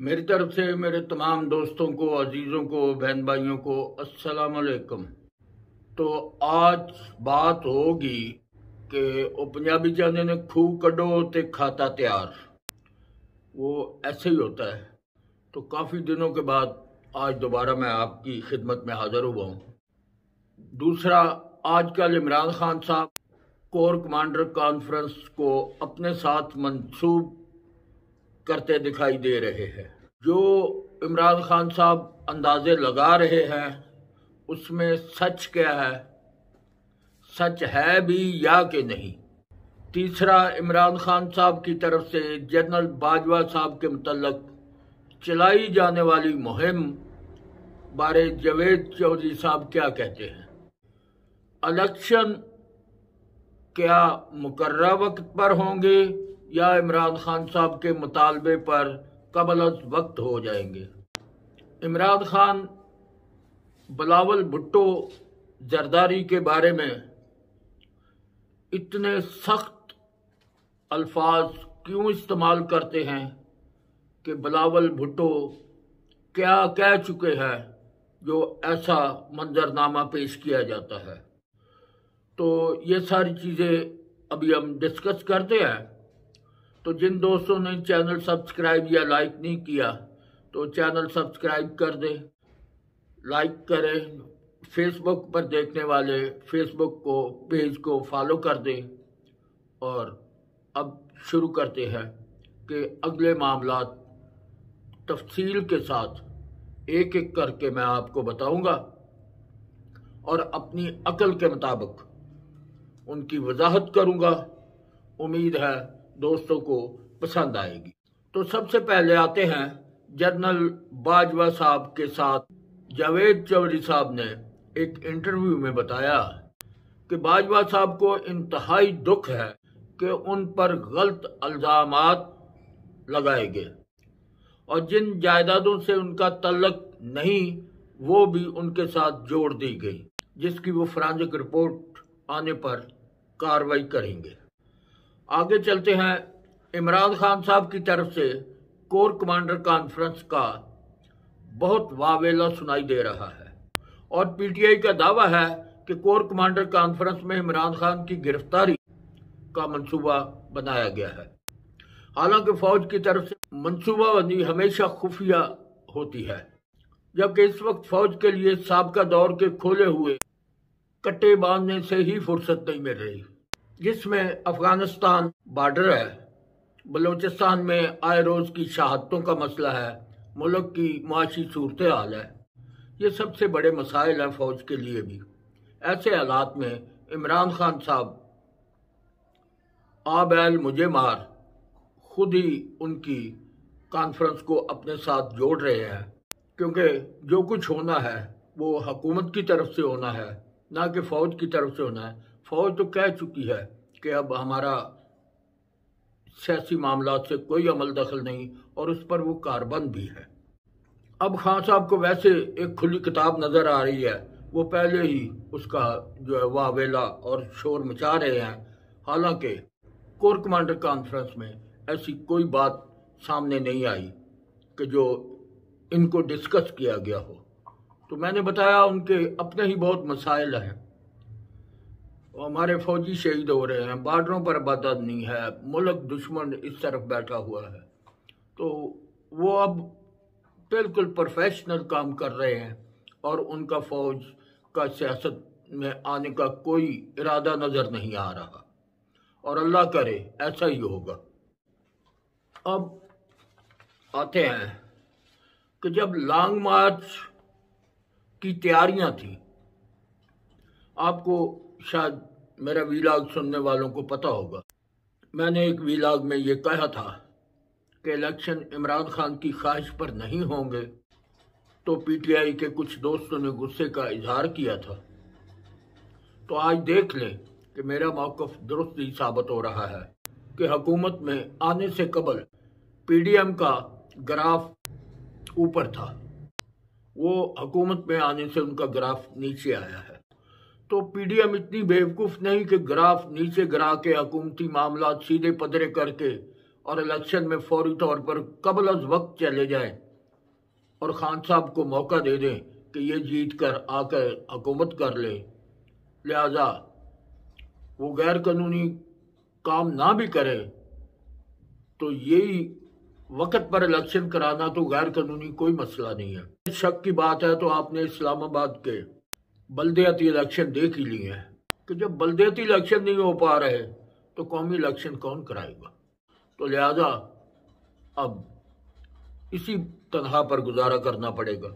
मेरी तरफ से मेरे तमाम दोस्तों को, अजीज़ों को, बहन भाइयों को अस्सलाम वालेकुम। तो आज बात होगी कि वो पंजाबी कहते ने खूह कड्डो ते खाता तैयार। वो ऐसे ही होता है। तो काफ़ी दिनों के बाद आज दोबारा मैं आपकी खिदमत में हाज़िर हुआ हूँ। दूसरा, आजकल इमरान खान साहब कोर कमांडर कॉन्फ्रेंस को अपने साथ मंसूब करते दिखाई दे रहे हैं। जो इमरान खान साहब अंदाजे लगा रहे हैं उसमें सच क्या है, सच है भी या कि नहीं। तीसरा, इमरान खान साहब की तरफ से जनरल बाजवा साहब के मुतल्लक चलाई जाने वाली मुहिम बारे जावेद चौधरी साहब क्या कहते हैं। इलेक्शन क्या मुकर्रर वक्त पर होंगे या इमरान खान साहब के मुतालबे पर कबल अज वक्त हो जाएंगे। इमरान खान बिलावल भुट्टो जरदारी के बारे में इतने सख्त अल्फाज क्यों इस्तेमाल करते हैं कि बिलावल भुट्टो क्या कह चुके हैं जो ऐसा मंजरनामा पेश किया जाता है। तो ये सारी चीज़ें अभी हम डिस्कस करते हैं। तो जिन दोस्तों ने चैनल सब्सक्राइब या लाइक नहीं किया तो चैनल सब्सक्राइब कर दें, लाइक करें। फेसबुक पर देखने वाले फेसबुक को पेज को फॉलो कर दें। और अब शुरू करते हैं कि अगले मामलात तफसील के साथ एक एक करके मैं आपको बताऊंगा और अपनी अकल के मुताबिक उनकी वजाहत करूंगा। उम्मीद है दोस्तों को पसंद आएगी। तो सबसे पहले आते हैं जनरल बाजवा साहब के साथ। जावेद चौधरी साहब ने एक इंटरव्यू में बताया कि बाजवा साहब को इंतहाई दुख है कि उन पर गलत इल्जामात लगाए गए और जिन जायदादों से उनका तल्लक नहीं वो भी उनके साथ जोड़ दी गई, जिसकी वो फोरेंसिक रिपोर्ट आने पर कार्रवाई करेंगे। आगे चलते हैं। इमरान खान साहब की तरफ से कोर कमांडर कॉन्फ्रेंस का बहुत वावेला सुनाई दे रहा है और पीटीआई का दावा है कि कोर कमांडर कॉन्फ्रेंस में इमरान खान की गिरफ्तारी का मंसूबा बनाया गया है। हालांकि फौज की तरफ से मंसूबाबंदी हमेशा खुफिया होती है, जबकि इस वक्त फौज के लिए साबका दौर के खोले हुए कट्टे बांधने से ही फुर्सत नहीं मिल रही, जिसमें अफगानिस्तान बॉर्डर है, बलूचिस्तान में आए रोज की शहादतों का मसला है, मुल्क की मुआशी सूरत हाल है। ये सबसे बड़े मसाइल हैं फौज के लिए भी। ऐसे हालात में इमरान खान साहब आ बैल मुझे मार खुद ही उनकी कॉन्फ्रेंस को अपने साथ जोड़ रहे हैं, क्योंकि जो कुछ होना है वो हुकूमत की तरफ से होना है, ना कि फौज की तरफ से होना है। फौज तो कह चुकी है कि अब हमारा सियासी मामला से कोई अमल दखल नहीं और उस पर वो कारबंद भी है। अब खान साहब को वैसे एक खुली किताब नजर आ रही है, वो पहले ही उसका जो है वावेला और शोर मचा रहे हैं। हालांकि कोर कमांडर कॉन्फ्रेंस में ऐसी कोई बात सामने नहीं आई कि जो इनको डिस्कस किया गया हो। तो मैंने बताया उनके अपने ही बहुत मसाइल हैं। हमारे फौजी शहीद हो रहे हैं, बॉर्डरों पर आबादी है, मुल्क दुश्मन इस तरफ बैठा हुआ है। तो वो अब बिल्कुल प्रोफेशनल काम कर रहे हैं और उनका फौज का सियासत में आने का कोई इरादा नजर नहीं आ रहा और अल्लाह करे ऐसा ही होगा। अब आते हैं कि जब लॉन्ग मार्च की तैयारियां थी, आपको शायद मेरा वीलॉग सुनने वालों को पता होगा, मैंने एक वीलॉग में ये कहा था कि इलेक्शन इमरान खान की ख्वाहिश पर नहीं होंगे। तो पीटीआई के कुछ दोस्तों ने गुस्से का इजहार किया था। तो आज देख लें कि मेरा मौक़िफ़ दुरुस्त ही साबित हो रहा है कि हुकूमत में आने से कबल पीडीएम का ग्राफ ऊपर था, वो हुकूमत में आने से उनका ग्राफ नीचे आया है। तो पीडीएम इतनी बेवकूफ़ नहीं कि ग्राफ नीचे गिरा के हुकूमती मामला सीधे पधरे करके और इलेक्शन में फौरी तौर पर कबल अज वक्त चले जाएं और खान साहब को मौका दे दें कि ये जीत कर आकर हुकूमत कर ले, लिहाजा वो गैर कानूनी काम ना भी करे तो यही वक्त पर इलेक्शन कराना तो गैर कानूनी कोई मसला नहीं है। शक की बात है तो आपने इस्लामाबाद के बल्दियाती इलेक्शन देख ही लिए हैं कि जब बल्दियाती इलेक्शन नहीं हो पा रहे तो कौमी इलेक्शन कौन कराएगा। तो लिहाजा अब इसी तनहा पर गुजारा करना पड़ेगा।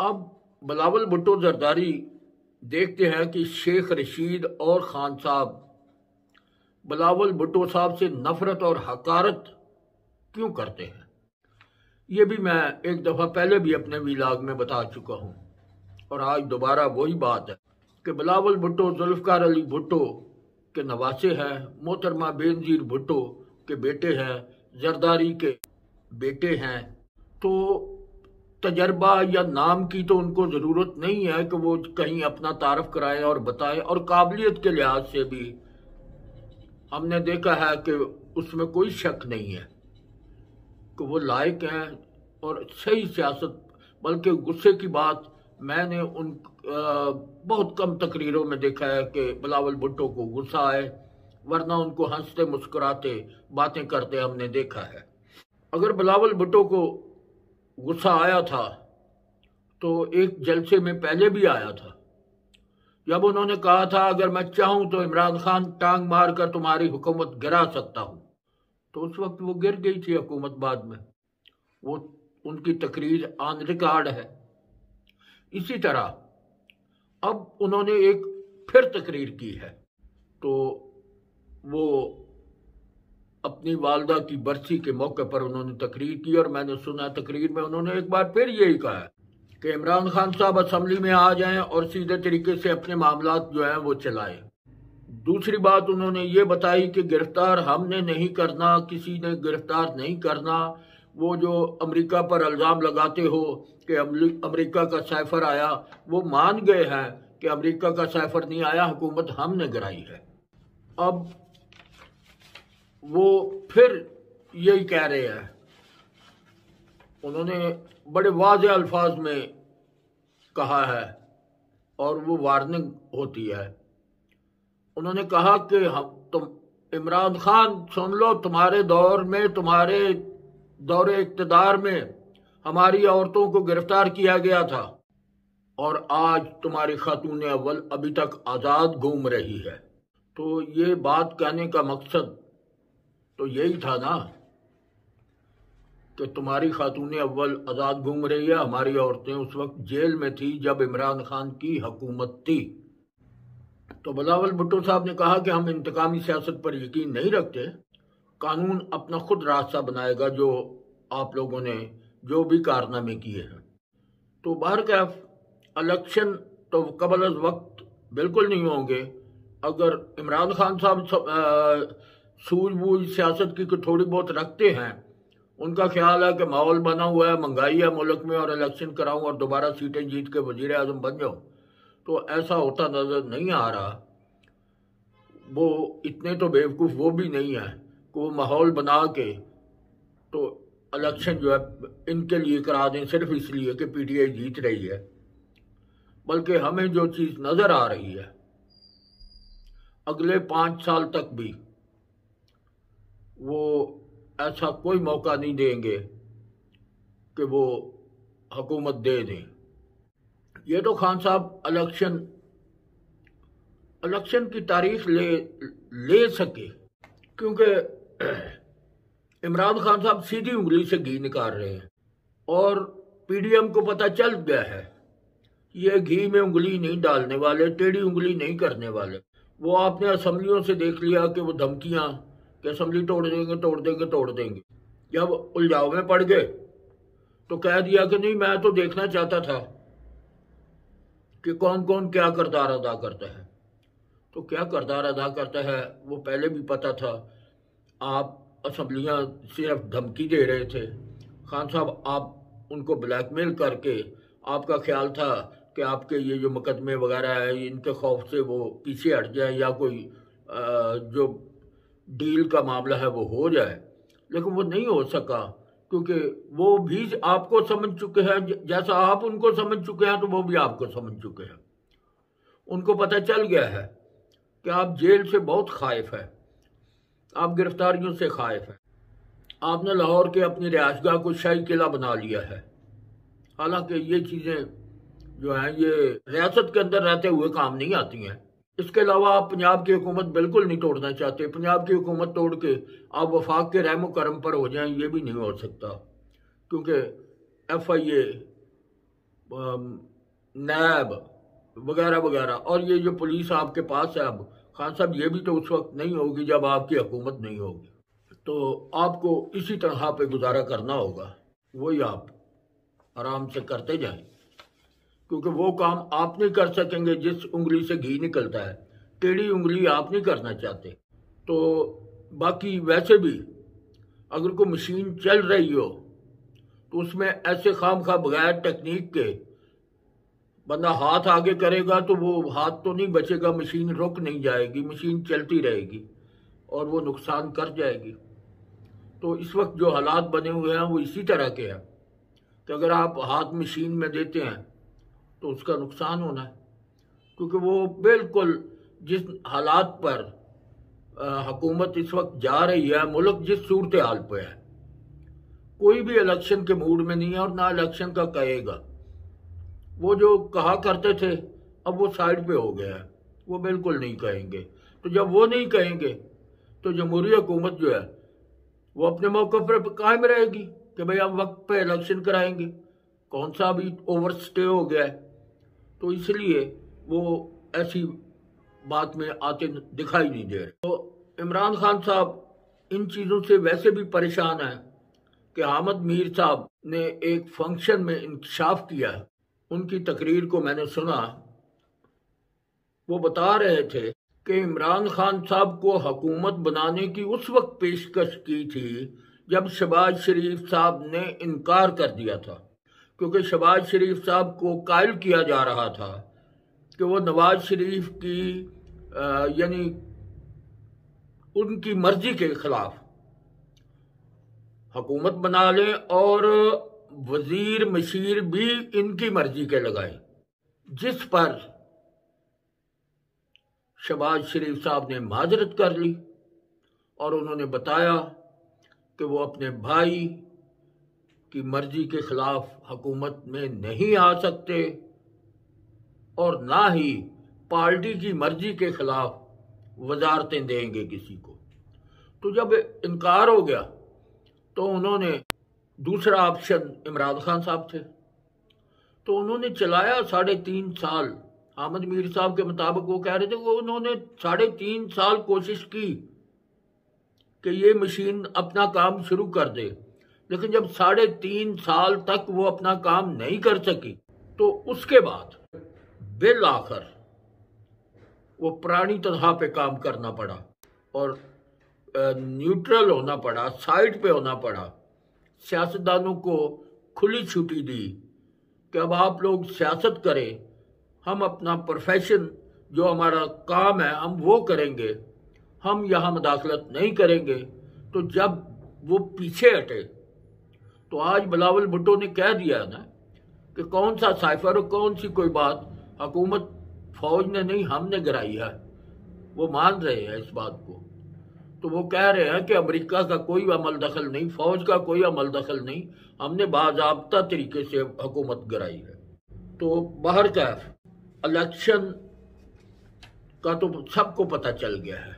अब बिलावल भुट्टो जरदारी देखते हैं कि शेख रशीद और खान साहब बिलावल भुट्टो साहब से नफरत और हकारत क्यों करते हैं। ये भी मैं एक दफ़ा पहले भी अपने वीलाग में बता चुका हूँ और आज दोबारा वही बात है कि बिलावल भुट्टो जुल्फ़कार अली भुट्टो के नवासे हैं, मोहतरमा बेनज़ीर भुट्टो के बेटे हैं, जरदारी के बेटे हैं। तो तजर्बा या नाम की तो उनको ज़रूरत नहीं है कि वो कहीं अपना तारफ़ कराएं और बताएं, और काबिलियत के लिहाज से भी हमने देखा है कि उसमें कोई शक नहीं है कि वो लायक हैं और सही सियासत। बल्कि गुस्से की बात मैंने उन बहुत कम तकरीरों में देखा है कि बिलावल भुट्टो को गुस्सा आए, वरना उनको हंसते मुस्कुराते बातें करते हमने देखा है। अगर बिलावल भुट्टो को गुस्सा आया था तो एक जलसे में पहले भी आया था, जब उन्होंने कहा था अगर मैं चाहूं तो इमरान खान टांग मार कर तुम्हारी हुकूमत गिरा सकता हूं। तो उस वक्त वो गिर गई थी हुकूमत। बाद में वो उनकी तकरीर ऑन रिकॉर्ड है। इसी तरह अब उन्होंने एक फिर तकरीर की है, तो वो अपनी वालदा की बरसी के मौके पर उन्होंने तकरीर की और मैंने सुना तकरीर में उन्होंने एक बार फिर यही कहा है कि इमरान खान साहब असम्बली में आ जाएं और सीधे तरीके से अपने मामलात जो हैं वो चलाएं। दूसरी बात उन्होंने ये बताई कि गिरफ्तार हमने नहीं करना, किसी ने गिरफ्तार नहीं करना। वो जो अमेरिका पर इल्ज़ाम लगाते हो कि अमेरिका का साइफर आया, वो मान गए हैं कि अमेरिका का साइफर नहीं आया, हुकूमत हमने गिराई है। अब वो फिर यही कह रहे हैं, उन्होंने बड़े वाज़े अल्फाज में कहा है और वो वार्निंग होती है। उन्होंने कहा कि तुम इमरान खान सुन लो, तुम्हारे दौर में, तुम्हारे दौरे इक़्तिदार में हमारी औरतों को गिरफ्तार किया गया था और आज तुम्हारी खातून अव्वल अभी तक आज़ाद घूम रही है। तो ये बात कहने का मकसद तो यही था ना कि तुम्हारी खातून अव्वल आज़ाद घूम रही है, हमारी औरतें उस वक्त जेल में थी जब इमरान खान की हुकूमत थी। तो बिलावल भुट्टो साहब ने कहा कि हम इंतकामी सियासत पर यकीन नहीं रखते, कानून अपना खुद रास्ता बनाएगा, जो आप लोगों ने जो भी कारनामे किए हैं। तो बहरकैफ इलेक्शन तो कबल अज वक्त बिल्कुल नहीं होंगे। अगर इमरान खान साहब सूझबूझ सियासत की थोड़ी बहुत रखते हैं, उनका ख्याल है कि माहौल बना हुआ है, महंगाई है मुल्क में और इलेक्शन कराऊं और दोबारा सीटें जीत के वजीर आज़म बन जाऊं, तो ऐसा होता नजर नहीं आ रहा। वो इतने तो बेवकूफ़ वो भी नहीं है कि वो माहौल बना के तो इलेक्शन जो है इनके लिए करा दें सिर्फ इसलिए कि पीटीआई जीत रही है। बल्कि हमें जो चीज़ नज़र आ रही है, अगले 5 साल तक भी वो ऐसा कोई मौका नहीं देंगे कि वो हुकूमत दे दें। ये तो खान साहब इलेक्शन की तारीख ले सके, क्योंकि इमरान खान साहब सीधी उंगली से घी निकाल रहे हैं और पीडीएम को पता चल गया है ये घी में उंगली नहीं डालने वाले, टेढ़ी उंगली नहीं करने वाले। वो आपने असम्बलियों से देख लिया कि वो धमकियां कि असम्बली तोड़ देंगे। जब उलझाव में पड़ गए तो कह दिया कि नहीं, मैं तो देखना चाहता था कि कौन कौन क्या किरदार अदा करता है। तो क्या किरदार अदा करता है वो पहले भी पता था। आप असम्बलियाँ सिर्फ धमकी दे रहे थे। खान साहब आप उनको ब्लैकमेल करके, आपका ख्याल था कि आपके ये जो मुकदमे वगैरह है इनके खौफ से वो पीछे हट जाए या कोई जो डील का मामला है वो हो जाए, लेकिन वो नहीं हो सका, क्योंकि वो भी आपको समझ चुके हैं, जैसा आप उनको समझ चुके हैं तो वो भी आपको समझ चुके हैं। उनको पता चल गया है कि आप जेल से बहुत खाइफ है, आप गिरफ्तारियों से खाइफ है। आपने लाहौर के अपनी रिहायशगाह को शाही किला बना लिया है। हालांकि ये चीज़ें जो हैं ये रियासत के अंदर रहते हुए काम नहीं आती हैं। इसके अलावा आप पंजाब की हुकूमत बिल्कुल नहीं तोड़ना चाहते। पंजाब की हुकूमत तोड़ के आप वफाक के रहमो करम पर हो जाएं, ये भी नहीं हो सकता, क्योंकि FIA, नैब वगैरह वगैरह, और ये जो पुलिस आपके पास है अब खान साहब, ये भी तो उस वक्त नहीं होगी जब आपकी हुकूमत नहीं होगी। तो आपको इसी तरह पे गुजारा करना होगा, वही आप आराम से करते जाएं, क्योंकि वो काम आप नहीं कर सकेंगे जिस उंगली से घी निकलता है, टेढ़ी उंगली आप नहीं करना चाहते। तो बाकी वैसे भी अगर कोई मशीन चल रही हो तो उसमें ऐसे खामखा बगैर टेक्निक के बंदा हाथ आगे करेगा तो वो हाथ तो नहीं बचेगा, मशीन रुक नहीं जाएगी, मशीन चलती रहेगी और वो नुकसान कर जाएगी। तो इस वक्त जो हालात बने हुए हैं वो इसी तरह के हैं कि अगर आप हाथ मशीन में देते हैं तो उसका नुकसान होना है, क्योंकि वो बिल्कुल जिस हालात पर हुकूमत इस वक्त जा रही है, मुल्क जिस सूरत हाल पे है, कोई भी इलेक्शन के मूड में नहीं है और ना इलेक्शन का कहेगा। वो जो कहा करते थे अब वो साइड पे हो गया है, वो बिल्कुल नहीं कहेंगे। तो जब वो नहीं कहेंगे तो जमहूरी हुकूमत जो है वो अपने मौके पर कायम रहेगी कि भाई हम वक्त पे इलेक्शन कराएंगे, कौन सा अभी ओवर स्टे हो गया है। तो इसलिए वो ऐसी बात में आते दिखाई नहीं दे रहे। तो इमरान खान साहब इन चीज़ों से वैसे भी परेशान है कि हामिद मीर साहब ने एक फंक्शन में इंकशाफ किया है। उनकी तकरीर को मैंने सुना, वो बता रहे थे कि इमरान खान साहब को हुकूमत बनाने की उस वक्त पेशकश की थी जब शहबाज शरीफ साहब ने इनकार कर दिया था, क्योंकि शहबाज शरीफ साहब को कायल किया जा रहा था कि वो नवाज शरीफ की यानी उनकी मर्जी के खिलाफ हुकूमत बना लें और वजीर मशीर भी इनकी मर्जी के लगाए, जिस पर शहबाज शरीफ साहब ने माजरत कर ली और उन्होंने बताया कि वो अपने भाई की मर्जी के खिलाफ हुकूमत में नहीं आ सकते और ना ही पार्टी की मर्जी के खिलाफ वजारतें देंगे किसी को। तो जब इनकार हो गया तो उन्होंने दूसरा ऑप्शन इमरान खान साहब थे, तो उन्होंने चलाया 3.5 साल। हामिद मीर साहब के मुताबिक वो कह रहे थे वो उन्होंने 3.5 साल कोशिश की कि ये मशीन अपना काम शुरू कर दे, लेकिन जब 3.5 साल तक वो अपना काम नहीं कर सकी तो उसके बाद बिल आखिर वो पुरानी तरह पे काम करना पड़ा और न्यूट्रल होना पड़ा, साइड पे होना पड़ा। सियासतदानों को खुली छुट्टी दी कि अब आप लोग सियासत करें, हम अपना प्रोफेशन जो हमारा काम है हम वो करेंगे, हम यहाँ मदाखलत नहीं करेंगे। तो जब वो पीछे हटे तो आज बिलावल भुट्टो ने कह दिया ना कि कौन सा साइफर और कौन सी कोई बात हुकूमत फौज ने नहीं हमने गिराई है, वो मान रहे हैं इस बात को। तो वो कह रहे हैं कि अमेरिका का कोई अमल दखल नहीं, फौज का कोई अमल दखल नहीं, हमने बाज़ाब्ता तरीके से हुकूमत गिराई है। तो बाहर का इलेक्शन का तो सबको पता चल गया है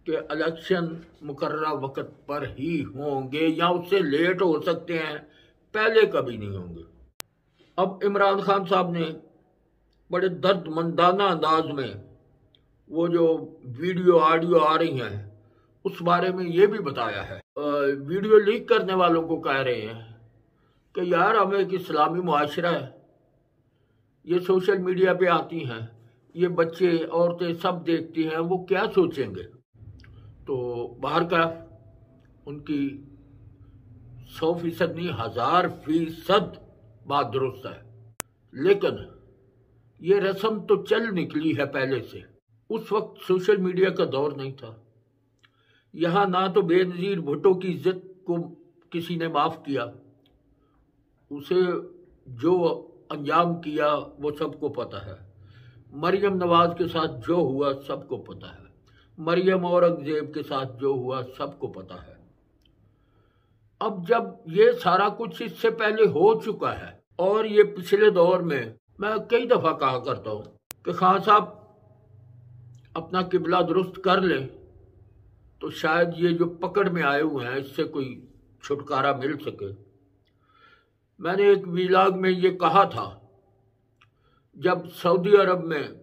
कि इलेक्शन मुकर्रर वक्त पर ही होंगे या उससे लेट हो सकते हैं, पहले कभी नहीं होंगे। अब इमरान खान साहब ने बड़े दर्दमंदाना अंदाज में वो जो वीडियो ऑडियो आ रही हैं उस बारे में ये भी बताया है। वीडियो लीक करने वालों को कह रहे हैं कि यार हम एक इस्लामी मुआशरा है, ये सोशल मीडिया पे आती हैं, ये बच्चे औरतें सब देखती हैं, वो क्या सोचेंगे। तो बाहर का उनकी 100% नहीं 1000% बात दुरुस्त है, लेकिन ये रस्म तो चल निकली है पहले से। उस वक्त सोशल मीडिया का दौर नहीं था, यहाँ ना तो बेनज़ीर भुट्टो की इज्जत को किसी ने माफ़ किया, उसे जो अंजाम किया वो सबको पता है। मरियम नवाज के साथ जो हुआ सबको पता है। मरियम औरंगजेब के साथ जो हुआ सबको पता है। अब जब ये सारा कुछ इससे पहले हो चुका है और ये पिछले दौर में, मैं कई दफ़ा कहा करता हूँ कि खान साहब अपना किबला दुरुस्त कर लें तो शायद ये जो पकड़ में आए हुए हैं इससे कोई छुटकारा मिल सके। मैंने एक वीलाग में ये कहा था, जब सऊदी अरब में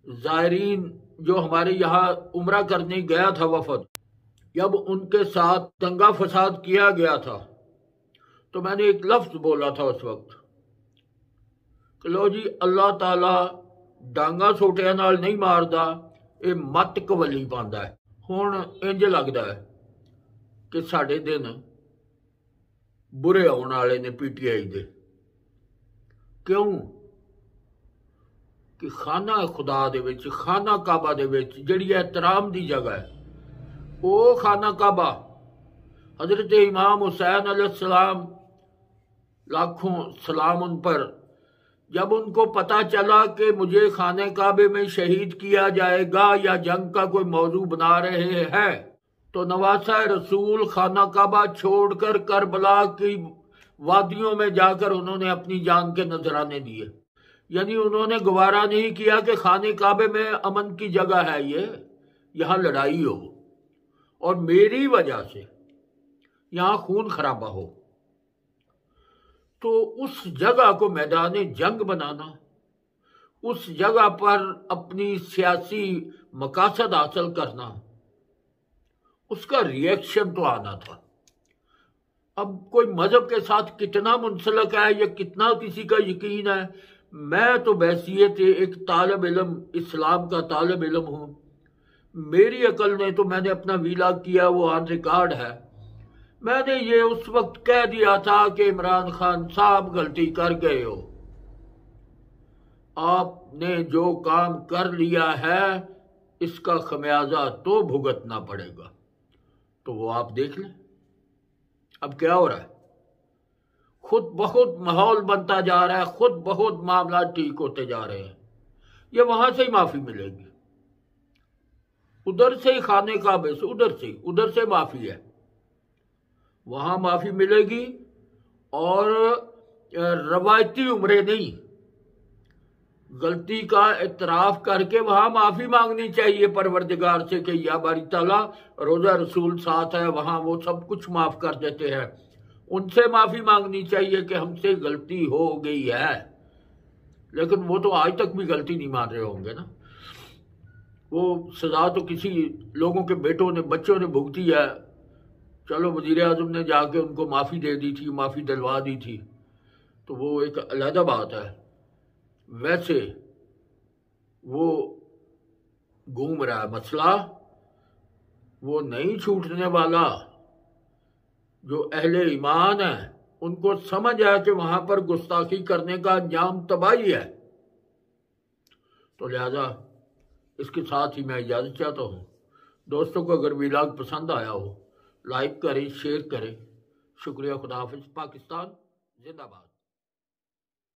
ज़ायरीन जो हमारे यहाँ उम्रा करने गया था वफद, जब उनके साथ दंगा फसाद किया गया था तो मैंने एक लफ्ज़ बोला था उस वक्त कि लो जी, अल्लाह ताला डांगा सोटिया नाल नहीं मारदा, ये मत कवली पांदा है। हुण इंज लगदा है कि साडे दिन बुरे आने वाले ने पीटीआई दे। क्यों कि खाना खुदा दे विच, खाना काबा दे विच जिहड़ी एहतराम दी जगह है, वो खाना काबा हजरत इमाम हुसैन अलैहिस्सलाम, लाखों सलाम उन पर, जब उनको पता चला कि मुझे खाने काबे में शहीद किया जाएगा या जंग का कोई मौजू बना रहे हैं, तो नवासा रसूल खाना काबा छोड़कर करबला की वादियों में जाकर उन्होंने अपनी जान के नजराने दिए। यानी उन्होंने गवारा नहीं किया कि खाने काबे में अमन की जगह है, ये यहाँ लड़ाई हो और मेरी वजह से यहाँ खून खराबा हो। तो उस जगह को मैदान जंग बनाना, उस जगह पर अपनी सियासी मकासद हासिल करना, उसका रिएक्शन तो आना था। अब कोई मजहब के साथ कितना मुंसलक है या कितना किसी का यकीन है, मैं तो बहसियत एक तालिब इल्म, इस्लाम का तालिब इल्म हूँ। मेरी अकल ने तो, मैंने अपना वीलाग किया वो ऑन रिकॉर्ड है, मैंने ये उस वक्त कह दिया था कि इमरान खान साहब गलती कर गए हो, आपने जो काम कर लिया है इसका खमियाजा तो भुगतना पड़ेगा। तो वो आप देख लें अब क्या हो रहा है। खुद बहुत माहौल बनता जा रहा है, खुद बहुत मामला ठीक होते जा रहे हैं। ये वहां से ही माफी मिलेगी, उधर से ही खाने काबे से, उधर से माफी है, वहां माफी मिलेगी। और रवायती उम्रे नहीं, गलती का इतराफ करके वहां माफी मांगनी चाहिए परवरदिगार से कि या बारी ताला, रोजा रसूल साथ है, वहां वो सब कुछ माफ कर देते हैं। उनसे माफी मांगनी चाहिए कि हमसे गलती हो गई है, लेकिन वो तो आज तक भी गलती नहीं मान रहे होंगे ना। वो सजा तो किसी लोगों के बेटों ने, बच्चों ने भुगती है। चलो वजीर आजम ने जाके उनको माफ़ी दे दी थी, माफ़ी दिलवा दी थी, तो वो एक अलग बात है। वैसे वो घूम रहा है मसला, वो नहीं छूटने वाला। जो अहले ईमान है उनको समझ आया कि वहां पर गुस्ताखी करने का अंजाम तबाही है, तो लिहाजा इसके साथ ही मैं इजाज़त चाहता हूँ। दोस्तों को अगर वीलाग पसंद आया हो, लाइक करें, शेयर करें। शुक्रिया। खुदा हाफिज़। पाकिस्तान जिंदाबाद।